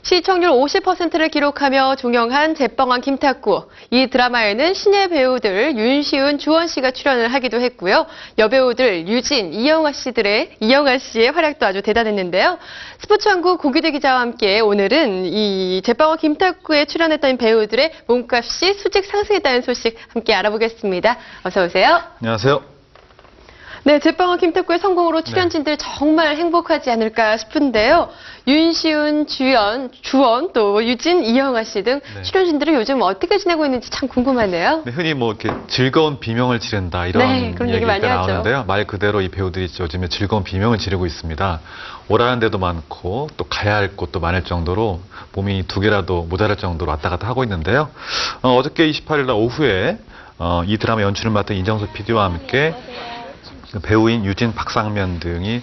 시청률 50%를 기록하며 종영한 제빵왕 김탁구. 이 드라마에는 신예 배우들 윤시윤, 주원 씨가 출연을 하기도 했고요. 여배우들 유진, 이영아 씨의 활약도 아주 대단했는데요. 스포츠왕국 고기대 기자와 함께 오늘은 이 제빵왕 김탁구에 출연했던 배우들의 몸값이 수직 상승했다는 소식 함께 알아보겠습니다. 어서 오세요. 안녕하세요. 네, 제빵왕 김탁구의 성공으로 출연진들 정말 행복하지 않을까 싶은데요. 윤시윤, 주원, 또 유진, 이영아 씨 등 출연진들은 요즘 어떻게 지내고 있는지 참 궁금하네요. 네, 흔히 뭐 이렇게 즐거운 비명을 지른다 이런 그런 얘기 많이 하죠. 나오는데요. 말 그대로 이 배우들이 요즘에 즐거운 비명을 지르고 있습니다. 오라는 데도 많고 또 가야 할 곳도 많을 정도로 몸이 두 개라도 모자랄 정도로 왔다 갔다 하고 있는데요. 어저께 28일 날 오후에 이 드라마 연출을 맡은 이정수 PD와 함께 배우인 유진, 박상면 등이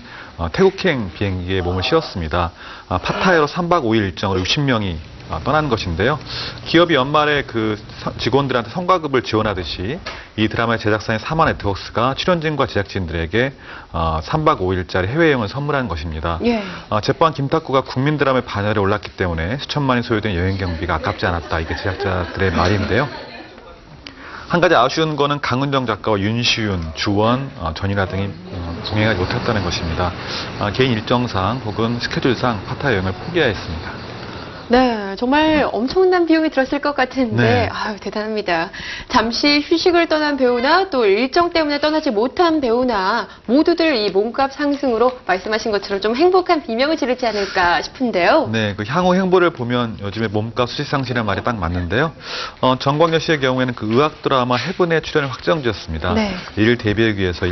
태국행 비행기에 몸을 실었습니다. 파타야로 3박 5일 일정으로 60명이 떠난 것인데요. 기업이 연말에 그 직원들한테 성과급을 지원하듯이 이 드라마의 제작사인 사마네트웍스가 출연진과 제작진들에게 3박 5일짜리 해외여행을 선물한 것입니다. 제빵 김탁구가 국민 드라마의 반열에 올랐기 때문에 수천만이 소요된 여행 경비가 아깝지 않았다. 이게 제작자들의 말인데요. 한 가지 아쉬운 거는 강은정 작가와 윤시윤, 주원, 전인아 등이 동행하지 못했다는 것입니다. 개인 일정상 혹은 스케줄상 파타야 여행을 포기해야 했습니다. 네, 정말 엄청난 비용이 들었을 것 같은데 아유, 대단합니다. 잠시 휴식을 떠난 배우나 또 일정 때문에 떠나지 못한 배우나 모두들 이 몸값 상승으로 말씀하신 것처럼 좀 행복한 비명을 지르지 않을까 싶은데요. 네, 그 향후 행보를 보면 요즘에 몸값 수직 상승이라는 말이 딱 맞는데요. 정광열 씨의 경우에는 그 의학 드라마 해븐에 출연을 확정지었습니다. 이를 데뷔하기 위해서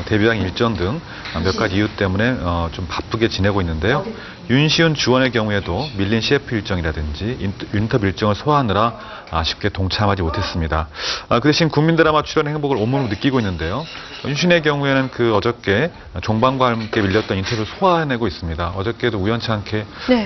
데뷔한 일정 등 몇 가지 이유 때문에 좀 바쁘게 지내고 있는데요. 윤시윤, 주원의 경우에도 밀린 CF 일정이라든지 인터뷰 일정을 소화하느라 아쉽게 동참하지 못했습니다. 그 대신 국민 드라마 출연 행복을 온몸으로 느끼고 있는데요. 윤시윤의 경우에는 그 어저께 종방과 함께 밀렸던 인터뷰를 소화해내고 있습니다. 어저께도 우연치 않게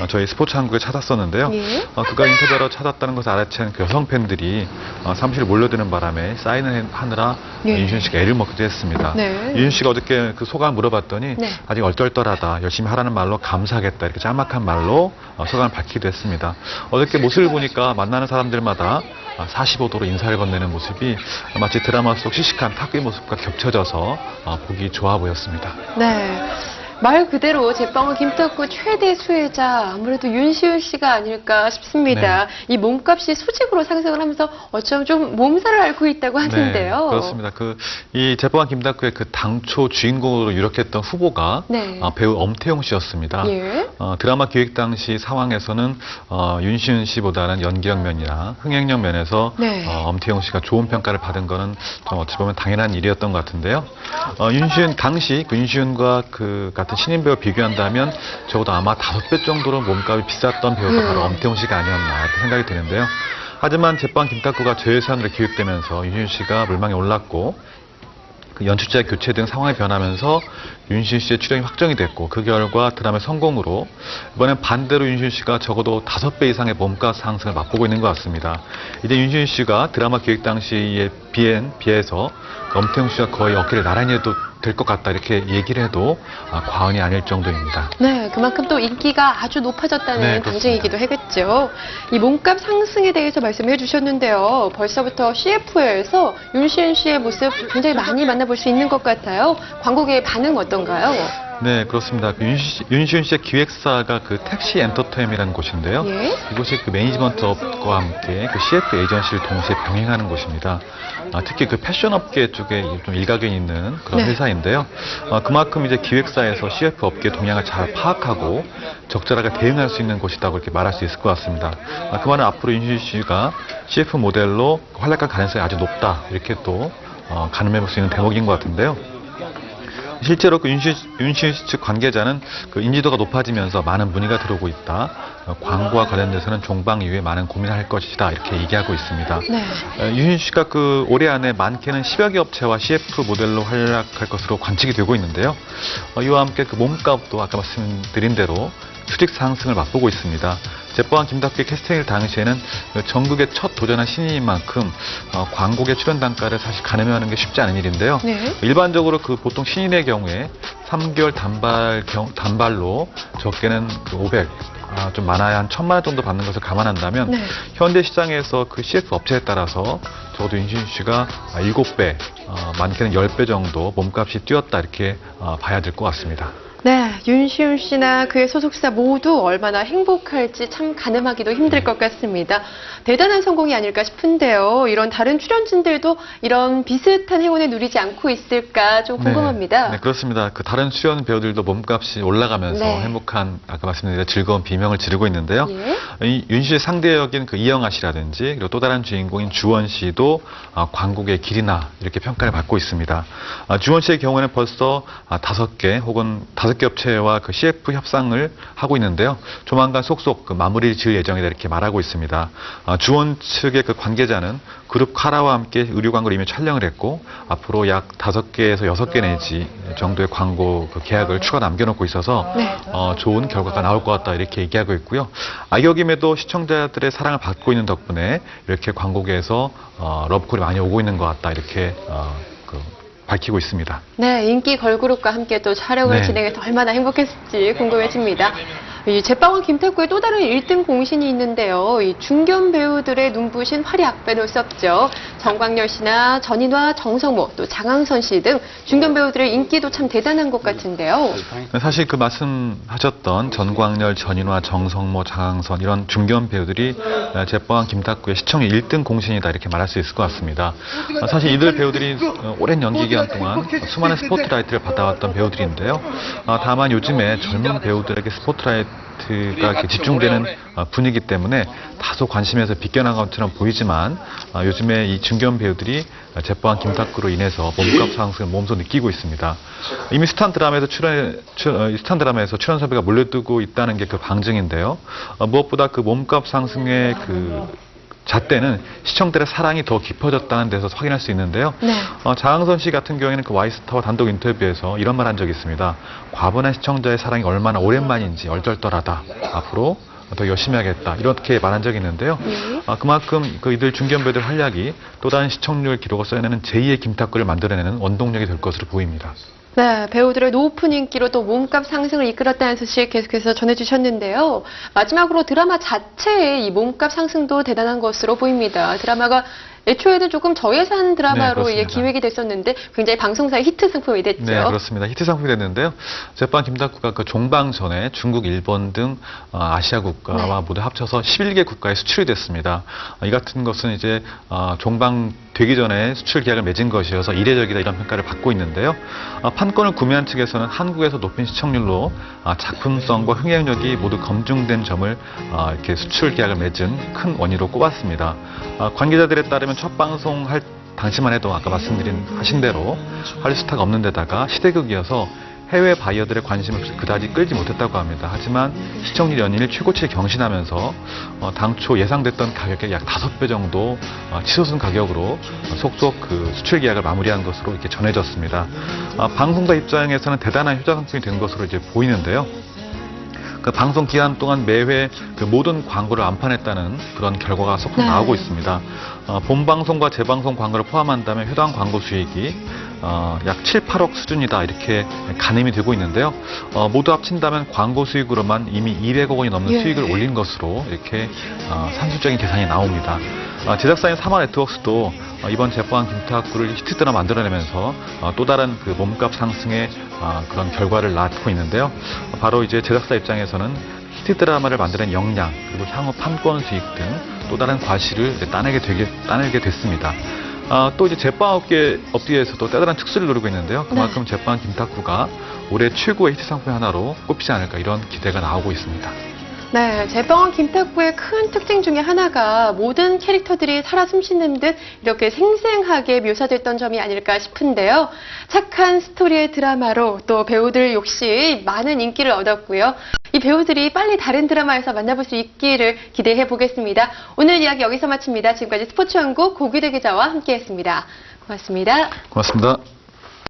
저희 스포츠 한국에 찾았었는데요. 그가 인터뷰하러 찾았다는 것을 알아챈 그 여성 팬들이 사무실 몰려드는 바람에 사인을 하느라 윤시윤 씨가 애를 먹기도 했습니다. 윤시윤 씨가 어저께 그 소감을 물어봤더니 아직 얼떨떨하다, 열심히 하라는 말로 감사하겠다, 이렇게 짤막한 말로 소감을 밝히기도 했습니다. 어저께 모습을 보니까 만나는 사람들마다 45도로 인사를 건네는 모습이 마치 드라마 속 시식한 탁구의 모습과 겹쳐져서 보기 좋아 보였습니다. 말 그대로 제빵왕 김탁구 최대 수혜자 아무래도 윤시윤 씨가 아닐까 싶습니다. 이 몸값이 수직으로 상승을 하면서 어쩌면 좀 몸살을 앓고 있다고 하는데요. 그렇습니다. 이 제빵왕 김탁구의 그 당초 주인공으로 유력했던 후보가 배우 엄태용 씨였습니다. 드라마 기획 당시 상황에서는 윤시윤 씨보다는 연기력 면이나 흥행력 면에서 엄태용 씨가 좋은 평가를 받은 거는 좀 어찌 보면 당연한 일이었던 것 같은데요. 윤시윤 당시 윤시윤과 같은 신인 배우 비교한다면 적어도 아마 5배 정도로 몸값이 비쌌던 배우가 바로 엄태용 씨가 아니었나 이렇게 생각이 드는데요. 하지만 제빵 김탁구가 저예산으로 기획되면서 윤시윤 씨가 물망에 올랐고 그 연출자 교체 등 상황이 변하면서 윤시윤 씨의 출연이 확정이 됐고 그 결과 드라마의 성공으로 이번엔 반대로 윤시윤 씨가 적어도 5배 이상의 몸값 상승을 맛보고 있는 것 같습니다. 이제 윤시윤 씨가 드라마 기획 당시에 비해서 엄태용 씨가 거의 어깨를 나란히 해도 될 것 같다 이렇게 얘기를 해도 과언이 아닐 정도입니다. 그만큼 또 인기가 아주 높아졌다는 방증이기도 하겠죠. 이 몸값 상승에 대해서 말씀해 주셨는데요. 벌써부터 CF에서 윤시윤 씨의 모습 굉장히 많이 만나볼 수 있는 것 같아요. 관객의 반응 어떤가요? 네, 그렇습니다. 윤시윤 씨의 기획사가 그 택시 엔터테인이라는 곳인데요. 이곳이 그 매니지먼트업과 함께 그 CF 에이전시를 동시에 병행하는 곳입니다. 특히 그 패션 업계 쪽에 좀 일가견이 있는 그런 회사인데요. 그만큼 이제 기획사에서 CF 업계 동향을 잘 파악하고 적절하게 대응할 수 있는 곳이라고 이렇게 말할 수 있을 것 같습니다. 그 말은 앞으로 윤시윤 씨가 CF 모델로 활약할 가능성이 아주 높다 이렇게 또 가늠해 볼 수 있는 대목인 것 같은데요. 실제로 그 윤시윤 씨 측 관계자는 그 인지도가 높아지면서 많은 문의가 들어오고 있다. 광고와 관련돼서는 종방 이후에 많은 고민을 할 것이다. 이렇게 얘기하고 있습니다. 윤시윤 씨가 그 올해 안에 많게는 10여 개 업체와 CF 모델로 활약할 것으로 관측이 되고 있는데요. 이와 함께 그 몸값도 아까 말씀드린 대로 수직 상승을 맛보고 있습니다. 제빵왕 김탁구의 캐스팅일 당시에는 전국의 첫 도전한 신인인 만큼 광고계 출연 단가를 사실 가늠하는 게 쉽지 않은 일인데요. 일반적으로 그 보통 신인의 경우에 3개월 단발로 적게는 그 500, 좀 많아야 한 1,000만 원 정도 받는 것을 감안한다면 네. 현재 시장에서 그 CF 업체에 따라서 적어도 윤시윤 씨가 7배, 많게는 10배 정도 몸값이 뛰었다 이렇게 봐야 될 것 같습니다. 네, 윤시윤 씨나 그의 소속사 모두 얼마나 행복할지 참 가늠하기도 힘들 것 같습니다. 대단한 성공이 아닐까 싶은데요. 이런 다른 출연진들도 이런 비슷한 행운을 누리지 않고 있을까 좀 궁금합니다. 네, 그렇습니다. 그 다른 출연 배우들도 몸값이 올라가면서 네. 행복한 아까 말씀드린 즐거운 비명을 지르고 있는데요. 예. 이 윤 씨의 상대 역인 그 이영아 씨라든지 그리고 또 다른 주인공인 주원 씨도 광고계의 길이나 이렇게 평가를 받고 있습니다. 주원 씨의 경우에는 벌써 5개 혹은 5개 업체와 그 CF 협상을 하고 있는데요. 조만간 속속 그 마무리를 지을 예정이다 이렇게 말하고 있습니다. 주원 측의 그 관계자는 그룹 카라와 함께 의류 광고를 이미 촬영을 했고 앞으로 약 5개에서 6개 내지 정도의 광고 그 계약을 추가 남겨놓고 있어서 네. 좋은 결과가 나올 것 같다 이렇게 얘기하고 있고요. 악역임에도 시청자들의 사랑을 받고 있는 덕분에 이렇게 광고계에서 러브콜이 많이 오고 있는 것 같다 이렇게 밝히고 있습니다. 네, 인기 걸그룹과 함께 또 촬영을 네. 진행해서 얼마나 행복했을지 궁금해집니다. 이 제빵왕 김탁구의 또 다른 1등 공신이 있는데요. 이 중견 배우들의 눈부신 활약 빼놓을 수 없죠. 정광열 씨나 전인화, 정성모, 또 장항선 씨 등 중견 배우들의 인기도 참 대단한 것 같은데요. 사실 그 말씀하셨던 전광열, 전인화, 정성모, 장항선 이런 중견 배우들이 제빵왕 김탁구의 시청률 1등 공신이다 이렇게 말할 수 있을 것 같습니다. 사실 이들 배우들이 오랜 연기 기간 동안 수많은 스포트라이트를 받아왔던 배우들인데요. 다만 요즘에 젊은 배우들에게 스포트라이트가 이렇게 집중되는 분위기 때문에 다소 관심에서 비껴나간 것처럼 보이지만 요즘에 이 중견 배우들이 제빵왕 김탁구로 인해서 몸값 상승을 몸소 느끼고 있습니다. 이미 스탄 드라마에서 출연 섭외가 몰려들고 있다는 게 그 방증인데요. 무엇보다 그 몸값 상승의 그 잣대는 시청자들의 사랑이 더 깊어졌다는 데서 확인할 수 있는데요. 네. 장항선 씨 같은 경우에는 그 와이스타와 단독 인터뷰에서 이런 말 한 적이 있습니다. 과분한 시청자의 사랑이 얼마나 오랜만인지 얼떨떨하다. 앞으로 더 열심히 하겠다. 이렇게 말한 적이 있는데요. 그만큼 그 이들 중견 배우들 활약이 또 다른 시청률 기록을 써내는 제2의 김탁구를 만들어내는 원동력이 될 것으로 보입니다. 네, 배우들의 높은 인기로 또 몸값 상승을 이끌었다는 소식 계속해서 전해주셨는데요. 마지막으로 드라마 자체의 이 몸값 상승도 대단한 것으로 보입니다. 드라마가 애초에는 조금 저예산 드라마로 네, 기획이 됐었는데 굉장히 방송사의 히트 상품이 됐죠. 네, 그렇습니다. 히트 상품이 됐는데요. 제빵 김탁구가 그 종방 전에 중국, 일본 등 아시아 국가와 모두 합쳐서 11개 국가에 수출이 됐습니다. 이 같은 것은 이제 종방 되기 전에 수출 계약을 맺은 것이어서 이례적이다 이런 평가를 받고 있는데요. 판권을 구매한 측에서는 한국에서 높은 시청률로 작품성과 흥행력이 모두 검증된 점을 이렇게 수출 계약을 맺은 큰 원인으로 꼽았습니다. 관계자들에 따르면 첫 방송할 당시만 해도 아까 하신 대로 할리스타가 없는 데다가 시대극이어서 해외 바이어들의 관심을 그다지 끌지 못했다고 합니다. 하지만 시청률 연일 최고치를 경신하면서 당초 예상됐던 가격의 약 5배 정도 치솟은 가격으로 속속 그 수출 계약을 마무리한 것으로 이렇게 전해졌습니다. 방송사 입장에서는 대단한 효자 상품이 된 것으로 이제 보이는데요. 그 방송 기간 동안 매회 그 모든 광고를 완판했다는 그런 결과가 속속 나오고 있습니다. 본방송과 재방송 광고를 포함한다면 해당 광고 수익이 약 7, 8억 수준이다 이렇게 가늠이 되고 있는데요. 모두 합친다면 광고 수익으로만 이미 200억 원이 넘는 수익을 올린 것으로 이렇게 산술적인 계산이 나옵니다. 제작사인 사마 네트워크스도 이번 제빵왕 김탁구를 히트 드라마 만들어내면서 또 다른 그 몸값 상승의 그런 결과를 낳고 있는데요. 바로 이제 제작사 입장에서는 히트 드라마를 만드는 역량 그리고 향후 판권 수익 등 또 다른 과실을 따내게 됐습니다. 또 이제 제빵업계에서도 대단한 특수를 누리고 있는데요. 그만큼 제빵왕 김탁구가 올해 최고의 히트 상품 하나로 꼽히지 않을까 이런 기대가 나오고 있습니다. 네, 제빵왕 김탁구의 큰 특징 중에 하나가 모든 캐릭터들이 살아 숨쉬는 듯 이렇게 생생하게 묘사됐던 점이 아닐까 싶은데요. 착한 스토리의 드라마로 또 배우들 역시 많은 인기를 얻었고요. 이 배우들이 빨리 다른 드라마에서 만나볼 수 있기를 기대해 보겠습니다. 오늘 이야기 여기서 마칩니다. 지금까지 스포츠연구 고규대 기자와 함께했습니다. 고맙습니다. 고맙습니다.